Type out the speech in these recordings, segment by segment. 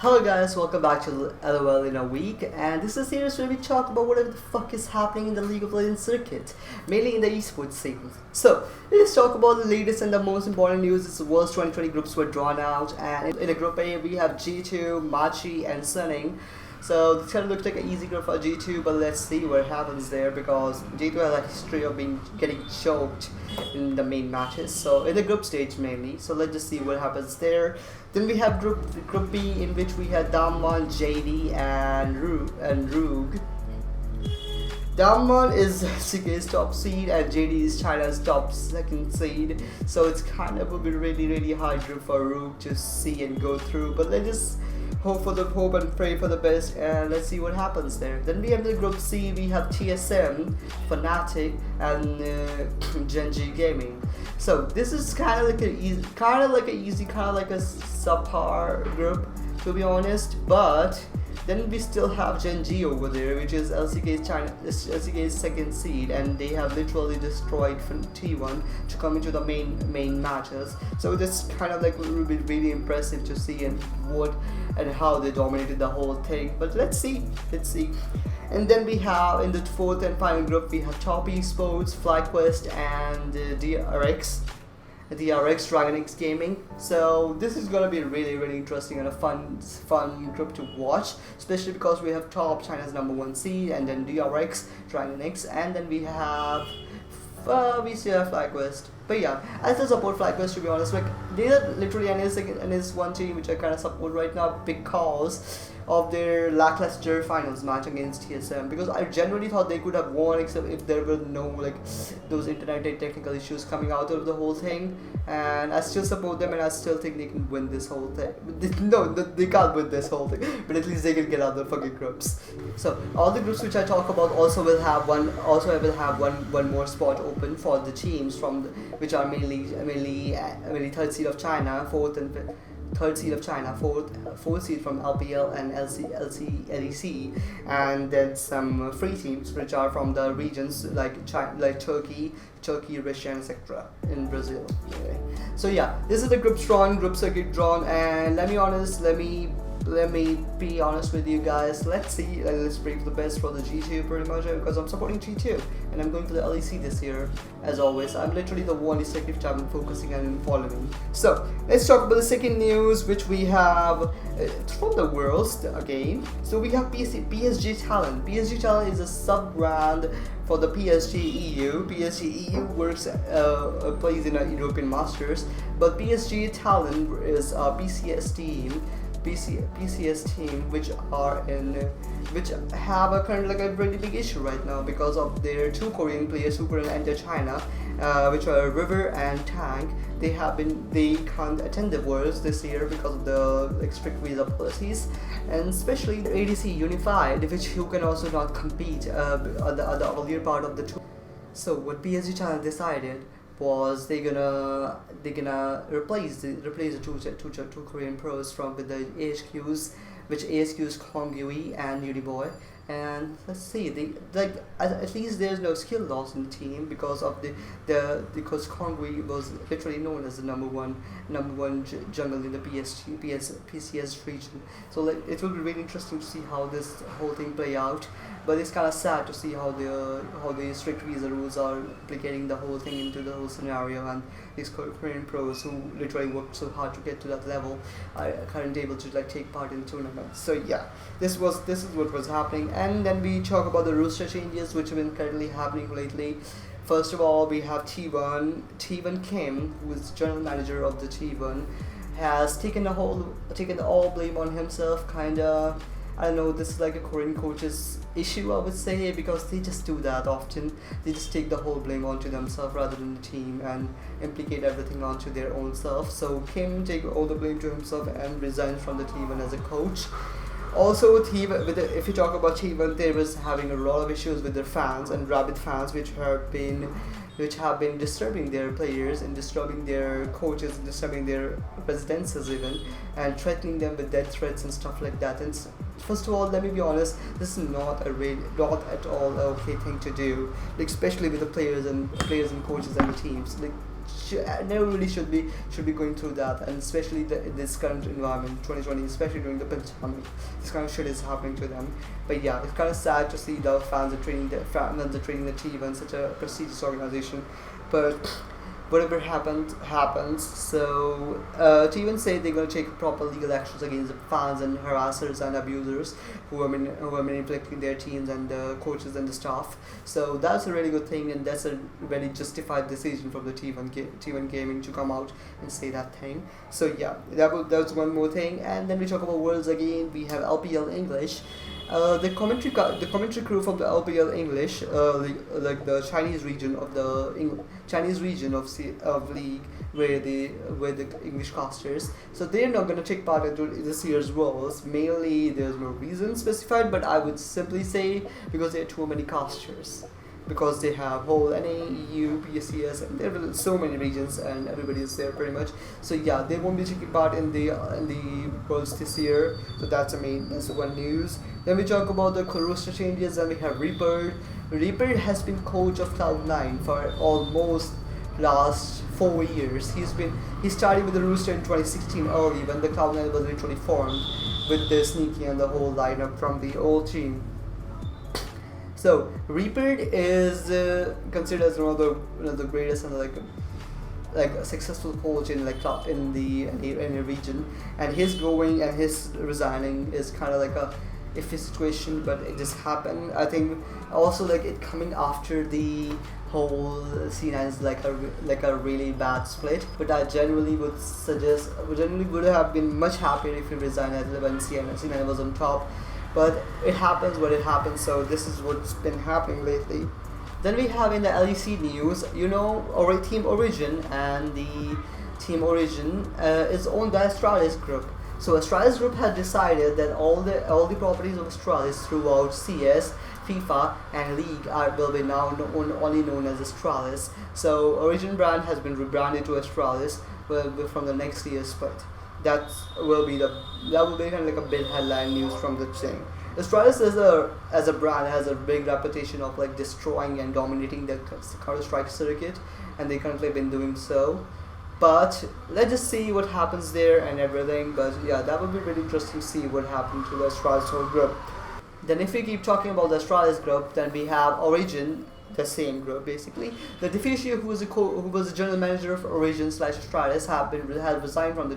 Hello guys, welcome back to LOL in a week, and this is a series where we talk about whatever the fuck is happening in the League of Legends circuit, mainly in the esports scene. So, let's talk about the latest and the most important news. Is the World's 2020 groups were drawn out, and in the group A we have G2, Machi, and Sunning. So this kind of looks like an easy group for G2, but let's see what happens there because G2 has a history of getting choked in the main matches. So in the group stage mainly. So let's just see what happens there. Then we have group B, in which we had Damwon, JD, and Roog. Damwon is CK's top seed and JD is China's top second seed. So it's kind of a really hard group for Roog to see and go through. But let's just hope and pray for the best, and let's see what happens there. Then we have the group C. We have TSM, Fnatic, and Genji Gaming. So this is kind of like a subpar group, to be honest. But then we still have Genji over there, which is LCK's second seed, and they have literally destroyed from T1 to come into the main matches. So it's kind of like really impressive to see and how they dominated the whole thing. But let's see. And then we have in the fourth and final group we have Top Esports, FlyQuest, and DRX Dragon X Gaming. So this is gonna be really interesting and a fun group to watch, especially because we have Top, China's #1 seed, and then DRX Dragon X, and then we have we still have FlyQuest. But yeah, I still support FlyQuest, to be honest. Like they are literally and is one team which I kind of support right now because of their lackluster finals match against TSM, because I genuinely thought they could have won except if there were no like those internet technical issues coming out of the whole thing. And I still support them, and I still think they can win this whole thing. No, they can't win this whole thing, but at least they can get out of the fucking groups. So all the groups which I talk about also will have one more spot open for the teams which are mainly third seed of China, fourth seed from LPL and LEC, and then some free teams which are from the regions like Turkey, Russia, and etc. in Brazil. Okay. So yeah, this is the group circuit drawn, and let me be honest with you guys. Let's pray for the best for the G2 pretty much, because I'm supporting G2 and I'm going to the LEC this year as always. I'm literally the only second which I'm focusing and following. So let's talk about the second news, which we have from the Worlds again. So we have PSG Talent. PSG Talent is a sub-brand for the PSG EU. PSG EU plays in a European Masters, but PSG Talent is a PCS team, which have a kind of like a really big issue right now because of their two Korean players who couldn't enter China, which are River and Tank. They can't attend the Worlds this year because of the strict visa policies, and especially the ADC Unified, who can also not compete on the earlier part of the tour. So what PSG China decided was they're gonna replace the two Korean pros with the AHQs, which AHQs Kongyui and Uniboy. And let's see, at least there's no skill loss in the team because of because Kongyui was literally known as the number one jungle in the PCS region. So it will be really interesting to see how this whole thing play out. But it's kind of sad to see how the strict visa rules are implicating the whole thing into the whole scenario, and these Korean pros who literally worked so hard to get to that level aren't able to take part in tournaments. So yeah, this is what was happening. And then we talk about the roster changes which have been currently happening lately. First of all, we have T1 Kim, who is general manager of the T1, has taken all blame on himself, kinda. I don't know, this is like a Korean coach's issue, I would say, because they just do that often. They just take the whole blame onto themselves rather than the team and implicate everything onto their own self. So Kim take all the blame to himself and resigns from the T1 as a coach. Also, if you talk about T1, they was having a lot of issues with their fans and rabid fans, which have been disturbing their players and disturbing their coaches and disturbing their residences even, and threatening them with death threats and stuff like that. And first of all, let me be honest, this is not at all a okay thing to do, especially with the players and coaches and the teams. never really should be going through that, and especially in this current environment, 2020, especially during the pandemic, this kind of shit is happening to them. But yeah, it's kind of sad to see the fans are treating the team and such a prestigious organization. But whatever happens. So T1 say they're gonna take proper legal actions against the fans and harassers and abusers who are manipulating their teams and the coaches and the staff. So that's a really good thing, and that's a very justified decision from the T1 Gaming to come out and say that thing. So yeah, that's one more thing. And then we talk about worlds again. We have LPL English. The commentary crew from the LPL English, like the Chinese region of league, where the English casters. So they're not gonna take part in this year's Worlds. Mainly, there's no reason specified, but I would simply say because there are too many casters. Because they have whole NA, EU, PSCS, and there are so many regions, and everybody is there pretty much. So yeah, they won't be taking part in the Worlds this year. So that's one news. Then we talk about the roster changes, and we have Reapered. Reapered has been coach of Cloud9 for almost last 4 years. He started with the roster in 2016 early when the Cloud9 was literally formed with the Sneaky and the whole lineup from the old team. So Reapered is considered as one of the greatest and like a successful coach in in a region, and his going and his resigning is kind of like a iffy situation, but it just happened. I think also like it coming after the whole C9 is like a really bad split, but I generally would have been much happier if he resigned when C9 was on top. But it happens what it happens, so this is what's been happening lately. Then we have in the LEC news, Team Origin, and the Team Origin is owned by Astralis Group. So Astralis Group had decided that all the properties of Astralis throughout CS, FIFA, and League will be now only known as Astralis. So Origin brand has been rebranded to Astralis from the next year's split. That will be kind of like a big headline news from the thing. Astralis as a brand has a big reputation of like destroying and dominating the Counter-Strike circuit, and they currently been doing so. But let's just see what happens there and everything. But yeah, that would be really interesting to see what happened to the Astralis whole group. Then if we keep talking about the Astralis group, then we have Origin, the same group basically. The Deficio, who was the general manager of Origin / Astralis, had resigned from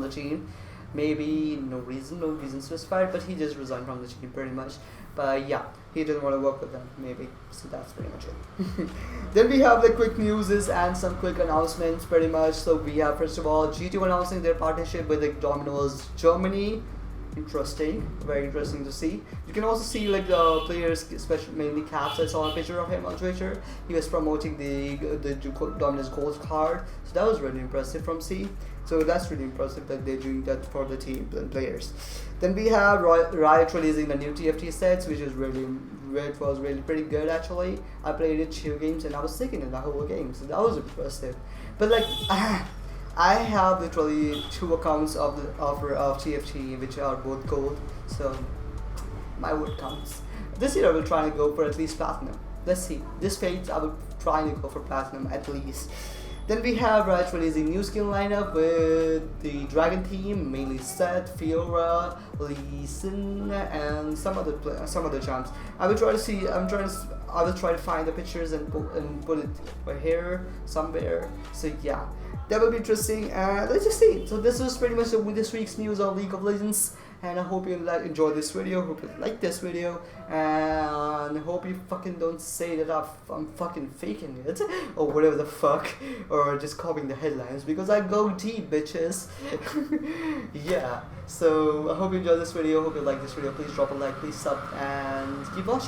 the team. Maybe no reason specified, but he just resigned from the team pretty much. But yeah, he didn't want to work with them, maybe. So that's pretty much it. Then we have the quick news and some quick announcements pretty much. So we have, first of all, G2 announcing their partnership with the Domino's Germany. Interesting, very interesting to see. You can also see like the players, especially mainly Caps. I saw a picture of him on Twitter. He was promoting the Domino's Gold card, so that was really impressive from C. So that's really impressive that they're doing that for the team and players. Then we have Riot releasing the new TFT sets, which was really pretty good actually. I played it 2 games and I was second in the whole game, so that was impressive. But like I have literally 2 accounts of TFT which are both gold, so my word counts. This year I will try to go for at least platinum. Let's see. This phase I will try to go for platinum at least. Then we have Riot releasing new skin lineup with the Dragon team, mainly Seth, Fiora, Lee Sin, and some other champs. I will try to find the pictures and put it right here somewhere. So yeah, that will be interesting. Let's just see. So this was pretty much this week's news on League of Legends. And I hope you enjoy this video, hope you like this video, and hope you fucking don't say that I'm fucking faking it, or whatever the fuck, or just copying the headlines, because I go deep, bitches. Yeah, so I hope you enjoyed this video, hope you like this video, please drop a like, please sub, and keep watching.